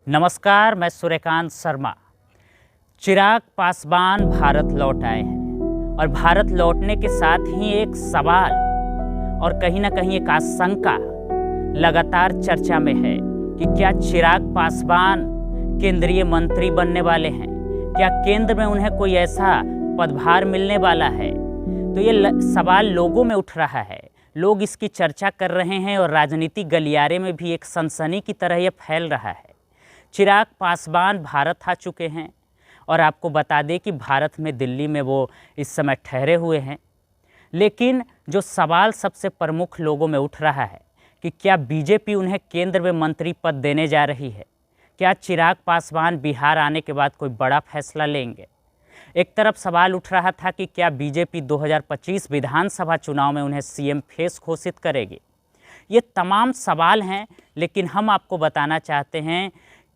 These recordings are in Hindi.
नमस्कार, मैं सूर्यकांत शर्मा। चिराग पासवान भारत लौट आए हैं और भारत लौटने के साथ ही एक सवाल और कहीं ना कहीं एक आशंका लगातार चर्चा में है कि क्या चिराग पासवान केंद्रीय मंत्री बनने वाले हैं? क्या केंद्र में उन्हें कोई ऐसा पदभार मिलने वाला है? तो ये सवाल लोगों में उठ रहा है, लोग इसकी चर्चा कर रहे हैं और राजनीतिक गलियारे में भी एक सनसनी की तरह ये फैल रहा है। चिराग पासवान भारत आ चुके हैं और आपको बता दें कि भारत में दिल्ली में वो इस समय ठहरे हुए हैं। लेकिन जो सवाल सबसे प्रमुख लोगों में उठ रहा है कि क्या बीजेपी उन्हें केंद्र में मंत्री पद देने जा रही है? क्या चिराग पासवान बिहार आने के बाद कोई बड़ा फैसला लेंगे? एक तरफ सवाल उठ रहा था कि क्या बीजेपी 2025 विधानसभा चुनाव में उन्हें सीएम फेस घोषित करेगी। ये तमाम सवाल हैं, लेकिन हम आपको बताना चाहते हैं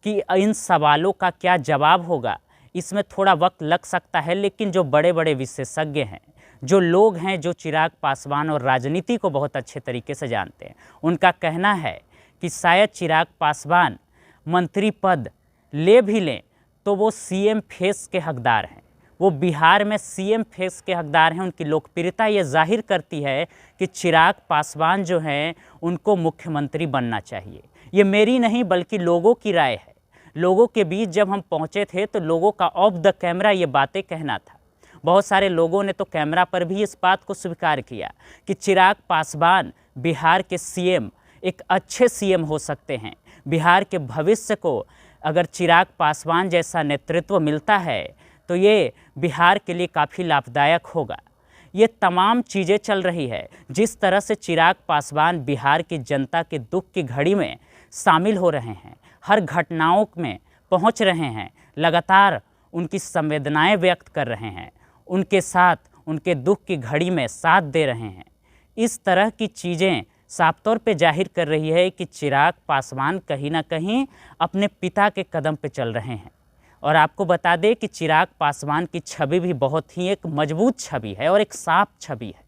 कि इन सवालों का क्या जवाब होगा। इसमें थोड़ा वक्त लग सकता है, लेकिन जो बड़े बड़े विशेषज्ञ हैं, जो लोग हैं जो चिराग पासवान और राजनीति को बहुत अच्छे तरीके से जानते हैं, उनका कहना है कि शायद चिराग पासवान मंत्री पद ले भी लें तो वो सीएम फेस के हकदार हैं। वो बिहार में सीएम फेस के हकदार हैं। उनकी लोकप्रियता ये जाहिर करती है कि चिराग पासवान जो हैं उनको मुख्यमंत्री बनना चाहिए। ये मेरी नहीं बल्कि लोगों की राय है। लोगों के बीच जब हम पहुंचे थे तो लोगों का ऑफ द कैमरा ये बातें कहना था। बहुत सारे लोगों ने तो कैमरा पर भी इस बात को स्वीकार किया कि चिराग पासवान बिहार के सीएम एक अच्छे सीएम हो सकते हैं। बिहार के भविष्य को अगर चिराग पासवान जैसा नेतृत्व मिलता है तो ये बिहार के लिए काफ़ी लाभदायक होगा। ये तमाम चीज़ें चल रही है। जिस तरह से चिराग पासवान बिहार की जनता के दुख की घड़ी में शामिल हो रहे हैं, हर घटनाओं में पहुंच रहे हैं, लगातार उनकी संवेदनाएं व्यक्त कर रहे हैं, उनके साथ उनके दुख की घड़ी में साथ दे रहे हैं। इस तरह की चीज़ें साफ तौर पे जाहिर कर रही है कि चिराग पासवान कहीं ना कहीं अपने पिता के कदम पे चल रहे हैं। और आपको बता दें कि चिराग पासवान की छवि भी बहुत ही एक मजबूत छवि है और एक साफ छवि है।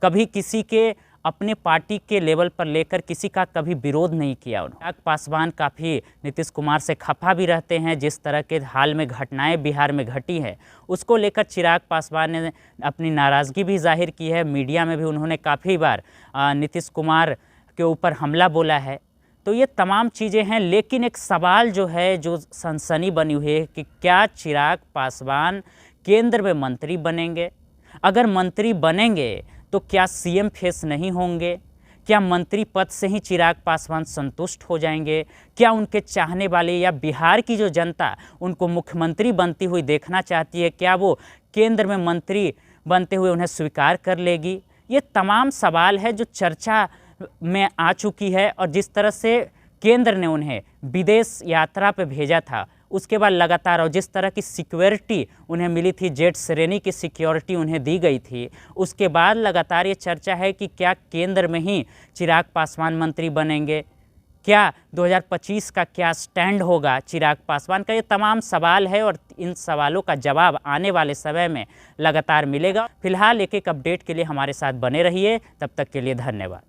कभी किसी के अपने पार्टी के लेवल पर लेकर किसी का कभी विरोध नहीं किया उन्होंने। चिराग पासवान काफ़ी नीतीश कुमार से खफा भी रहते हैं। जिस तरह के हाल में घटनाएं बिहार में घटी हैं उसको लेकर चिराग पासवान ने अपनी नाराज़गी भी जाहिर की है। मीडिया में भी उन्होंने काफ़ी बार नीतीश कुमार के ऊपर हमला बोला है। तो ये तमाम चीज़ें हैं, लेकिन एक सवाल जो है, जो सनसनी बनी हुई है कि क्या चिराग पासवान केंद्र में मंत्री बनेंगे? अगर मंत्री बनेंगे तो क्या सीएम फेस नहीं होंगे? क्या मंत्री पद से ही चिराग पासवान संतुष्ट हो जाएंगे? क्या उनके चाहने वाले या बिहार की जो जनता उनको मुख्यमंत्री बनती हुई देखना चाहती है, क्या वो केंद्र में मंत्री बनते हुए उन्हें स्वीकार कर लेगी? ये तमाम सवाल है जो चर्चा में आ चुकी है। और जिस तरह से केंद्र ने उन्हें विदेश यात्रा पे भेजा था, उसके बाद लगातार, और जिस तरह की सिक्योरिटी उन्हें मिली थी, जेट श्रेणी की सिक्योरिटी उन्हें दी गई थी, उसके बाद लगातार ये चर्चा है कि क्या केंद्र में ही चिराग पासवान मंत्री बनेंगे? क्या 2025 का क्या स्टैंड होगा चिराग पासवान का? ये तमाम सवाल है और इन सवालों का जवाब आने वाले समय में लगातार मिलेगा। फिलहाल एक एक अपडेट के लिए हमारे साथ बने रहिए। तब तक के लिए धन्यवाद।